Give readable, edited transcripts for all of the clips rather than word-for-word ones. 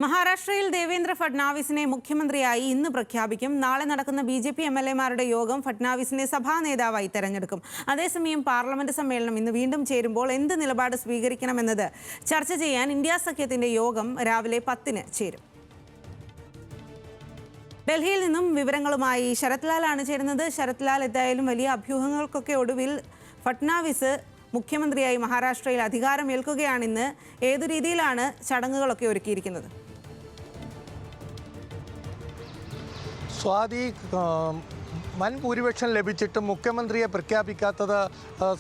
മഹാരാഷ്ട്രയിൽ ദേവേന്ദ്ര ഫഡ്നാവിസിനെ മുഖ്യമന്ത്രിയായി ഇന്ന് പ്രഖ്യാപിക്കും. നാളെ നടക്കുന്ന ബി.ജെ.പി. എം.എൽ.എമാരുടെ യോഗം ഫഡ്നാവിസിനെ സഭാ നേതാവായി തെരഞ്ഞെടുക്കും. അതേസമയം പാർലമെന്റ് സമ്മേളനം ഇന്ന് വീണ്ടും ചേരുമ്പോൾ എന്ത് നിലപാട് സ്വീകരിക്കണമെന്നത് ചർച്ച ചെയ്യാൻ ഇന്ത്യ സഖ്യത്തിന്റെ യോഗം രാവിലെ 10-ന് ചേരും. ഡൽഹിയിൽ നിന്നും വിവരങ്ങളുമായി ശരത് ലാലാണ് ചേരുന്നത്. ശരത് ലാൽ, എന്തായാലും വലിയ അഭ്യൂഹങ്ങൾക്കൊക്കെ ഒടുവിൽ ഫഡ്നാവിസ് മുഖ്യമന്ത്രിയായി മഹാരാഷ്ട്രയിൽ അധികാരമേൽക്കുകയാണിന്ന്. ഏതു രീതിയിലാണ് ചടങ്ങുകളൊക്കെ ഒരുക്കിയിരിക്കുന്നത്? സ്വാതി, വൻ ഭൂരിപക്ഷം ലഭിച്ചിട്ടും മുഖ്യമന്ത്രിയെ പ്രഖ്യാപിക്കാത്തത്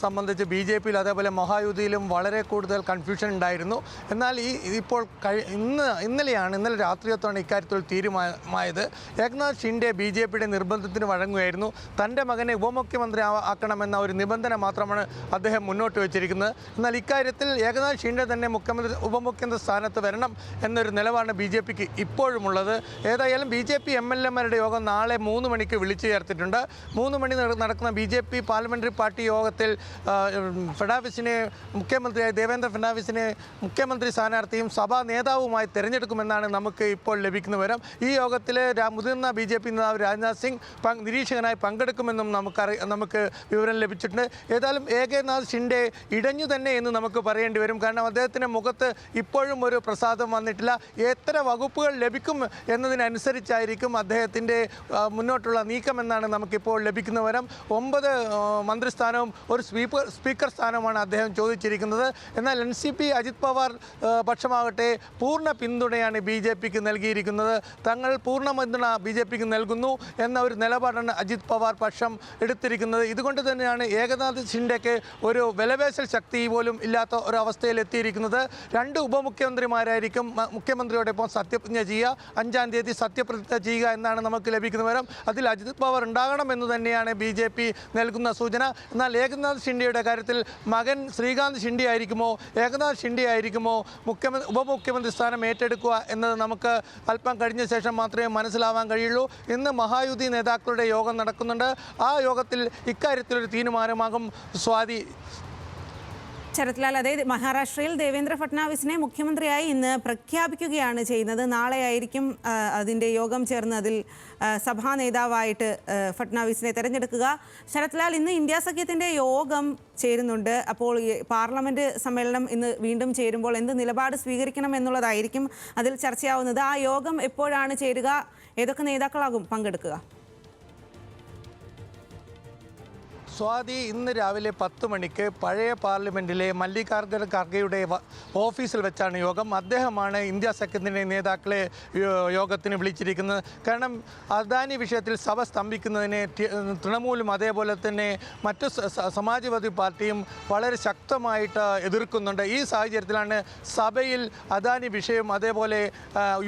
സംബന്ധിച്ച് ബി.ജെ.പിയിൽ അതേപോലെ മഹായുതിയിലും വളരെ കൂടുതൽ കൺഫ്യൂഷൻ ഉണ്ടായിരുന്നു. എന്നാൽ ഇപ്പോൾ ഇന്നലെ രാത്രിയോത്താണ് ഇക്കാര്യത്തിൽ തീരുമാനമായത്. ഏകനാഥ് ഷിൻഡെ ബി.ജെ.പിയുടെ നിർബന്ധത്തിന് വഴങ്ങുകയായിരുന്നു. തൻ്റെ മകനെ ഉപമുഖ്യമന്ത്രി ആക്കണമെന്ന ഒരു നിബന്ധന മാത്രമാണ് അദ്ദേഹം മുന്നോട്ട് വെച്ചിരിക്കുന്നത്. എന്നാൽ ഇക്കാര്യത്തിൽ ഏകനാഥ് ഷിൻഡെ തന്നെ ഉപമുഖ്യമന്ത്രി സ്ഥാനത്ത് വരണം എന്നൊരു നിലപാടാണ് ബി.ജെ.പിക്ക് ഇപ്പോഴുമുള്ളത്. ഏതായാലും ബി.ജെ.പി. എം.എൽ.എമാരുടെ യോഗം നാളെ 3 മണിക്ക് വിളിച്ചു ചേർത്തിട്ടുണ്ട്. 3 മണി നടക്കുന്ന ബി.ജെ.പി. പാർലമെൻ്ററി പാർട്ടി യോഗത്തിൽ ദേവേന്ദ്ര ഫഡ്നാവിസിനെ മുഖ്യമന്ത്രി സ്ഥാനാർത്ഥിയും സഭാ നേതാവുമായി തിരഞ്ഞെടുക്കുമെന്നാണ് നമുക്ക് ഇപ്പോൾ ലഭിക്കുന്ന വിവരം. ഈ യോഗത്തിൽ മുതിർന്ന ബി.ജെ.പി. നേതാവ് രാജ്നാഥ് സിംഗ് നിരീക്ഷകനായി പങ്കെടുക്കുമെന്നും നമുക്ക് വിവരം ലഭിച്ചിട്ടുണ്ട്. ഏതായാലും ഏകനാഥ് ഷിൻഡെ ഇടഞ്ഞു തന്നെ എന്ന് നമുക്ക് പറയേണ്ടി വരും. കാരണം അദ്ദേഹത്തിൻ്റെ മുഖത്ത് ഇപ്പോഴും ഒരു പ്രസാദം വന്നിട്ടില്ല. എത്ര വകുപ്പുകൾ ലഭിക്കും എന്നതിനനുസരിച്ചായിരിക്കും അദ്ദേഹത്തിൻ്റെ മുന്നോട്ടുള്ള നീക്കമെന്നാണ് നമുക്കിപ്പോൾ ലഭിക്കുന്ന വിവരം. 9 മന്ത്രിസ്ഥാനവും ഒരു സ്പീക്കർ സ്ഥാനവുമാണ് അദ്ദേഹം ചോദിച്ചിരിക്കുന്നത്. എന്നാൽ NCP അജിത് പവാർ പക്ഷമാകട്ടെ പൂർണ്ണ പിന്തുണയാണ് ബി.ജെ.പിക്ക് നൽകിയിരിക്കുന്നത്. തങ്ങൾ പൂർണ്ണ പിന്തുണ ബി.ജെ.പിക്ക് നൽകുന്നു എന്ന ഒരു നിലപാടാണ് അജിത് പവാർ പക്ഷം എടുത്തിരിക്കുന്നത്. ഇതുകൊണ്ട് തന്നെയാണ് ഏകനാഥ് ഷിൻഡെക്ക് ഒരു വിലപേശൽ ശക്തി പോലും ഇല്ലാത്ത ഒരവസ്ഥയിൽ എത്തിയിരിക്കുന്നത്. 2 ഉപമുഖ്യമന്ത്രിമാരായിരിക്കും മുഖ്യമന്ത്രിയോടൊപ്പം സത്യപ്രതിജ്ഞ ചെയ്യുക. 5-ാം തീയതി സത്യപ്രതിജ്ഞ ചെയ്യുക എന്നാണ് നമുക്ക് ലഭിക്കുന്ന വിവരം. അതിൽ അജിത് പവാർ ഉണ്ടാകണമെന്ന് തന്നെയാണ് ബി.ജെ.പി. നൽകുന്ന സൂചന. എന്നാൽ ഏകനാഥ് ഷിൻഡെയുടെ കാര്യത്തിൽ മകൻ ശ്രീകാന്ത് ഷിൻഡെ ആയിരിക്കുമോ, ഏകനാഥ് ഷിൻഡെ ആയിരിക്കുമോ ഉപമുഖ്യമന്ത്രി സ്ഥാനം ഏറ്റെടുക്കുക എന്നത് നമുക്ക് അല്പം കഴിഞ്ഞ ശേഷം മാത്രമേ മനസ്സിലാവാൻ കഴിയുള്ളൂ. ഇന്ന് മഹായുതി നേതാക്കളുടെ യോഗം നടക്കുന്നുണ്ട്. ആ യോഗത്തിൽ ഇക്കാര്യത്തിലൊരു തീരുമാനമാകും. സ്വാതി. ശരത് ലാൽ, അതായത് മഹാരാഷ്ട്രയിൽ ദേവേന്ദ്ര ഫഡ്നാവിസിനെ മുഖ്യമന്ത്രിയായി ഇന്ന് പ്രഖ്യാപിക്കുകയാണ് ചെയ്യുന്നത്. നാളെയായിരിക്കും അതിൻ്റെ യോഗം ചേർന്ന് അതിൽ സഭാ നേതാവായിട്ട് ഫഡ്നാവിസിനെ തിരഞ്ഞെടുക്കുക. ശരത് ലാൽ, ഇന്ന് ഇന്ത്യ സഖ്യത്തിൻ്റെ യോഗം ചേരുന്നുണ്ട്. അപ്പോൾ പാർലമെൻറ്റ് സമ്മേളനം ഇന്ന് വീണ്ടും ചേരുമ്പോൾ എന്ത് നിലപാട് സ്വീകരിക്കണം എന്നുള്ളതായിരിക്കും അതിൽ ചർച്ചയാവുന്നത്. ആ യോഗം എപ്പോഴാണ് ചേരുക? ഏതൊക്കെ നേതാക്കളാകും പങ്കെടുക്കുക? സ്വാതി, ഇന്ന് രാവിലെ 10 മണിക്ക് പഴയ പാർലമെൻറ്റിലെ മല്ലികാർജ്ജുന ഖാർഗെയുടെ ഓഫീസിൽ വെച്ചാണ് യോഗം. അദ്ദേഹമാണ് ഇന്ത്യ സഖ്യത്തിൻ്റെ നേതാക്കളെ യോഗത്തിന് വിളിച്ചിരിക്കുന്നത്. കാരണം അദാനി വിഷയത്തിൽ സഭ സ്തംഭിക്കുന്നതിനെ തൃണമൂലും അതേപോലെ തന്നെ മറ്റു സമാജ്വാദി പാർട്ടിയും വളരെ ശക്തമായിട്ട് എതിർക്കുന്നുണ്ട്. ഈ സാഹചര്യത്തിലാണ് സഭയിൽ അദാനി വിഷയവും അതേപോലെ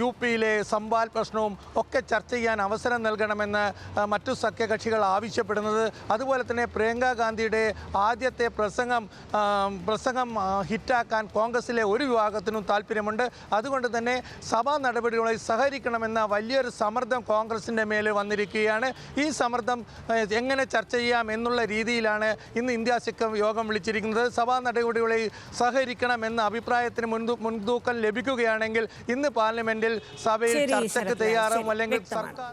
UP-യിലെ സംബാൽ പ്രശ്നവും ഒക്കെ ചർച്ച ചെയ്യാൻ അവസരം നൽകണമെന്ന് മറ്റു സഖ്യകക്ഷികൾ ആവശ്യപ്പെടുന്നത്. അതുപോലെ തന്നെ പ്രിയങ്ക ഗാന്ധിയുടെ ആദ്യത്തെ പ്രസംഗം ഹിറ്റാക്കാൻ കോൺഗ്രസിലെ ഒരു വിഭാഗത്തിനും താല്പര്യമുണ്ട്. അതുകൊണ്ട് തന്നെ സഭാ നടപടികളുമായി സഹകരിക്കണമെന്ന വലിയൊരു സമ്മർദ്ദം കോൺഗ്രസിൻ്റെ മേൽ വന്നിരിക്കുകയാണ്. ഈ സമ്മർദ്ദം എങ്ങനെ ചർച്ച ചെയ്യാം എന്നുള്ള രീതിയിലാണ് ഇന്ന് ഇന്ത്യ സഖ്യം യോഗം വിളിച്ചിരിക്കുന്നത്. സഭാ നടപടികളിൽ സഹകരിക്കണം എന്ന അഭിപ്രായത്തിന് മുൻതൂക്കം ലഭിക്കുകയാണെങ്കിൽ ഇന്ന് പാർലമെന്റിൽ സഭയിൽ ചർച്ചയ്ക്ക് തയ്യാറാവും. അല്ലെങ്കിൽ സർക്കാർ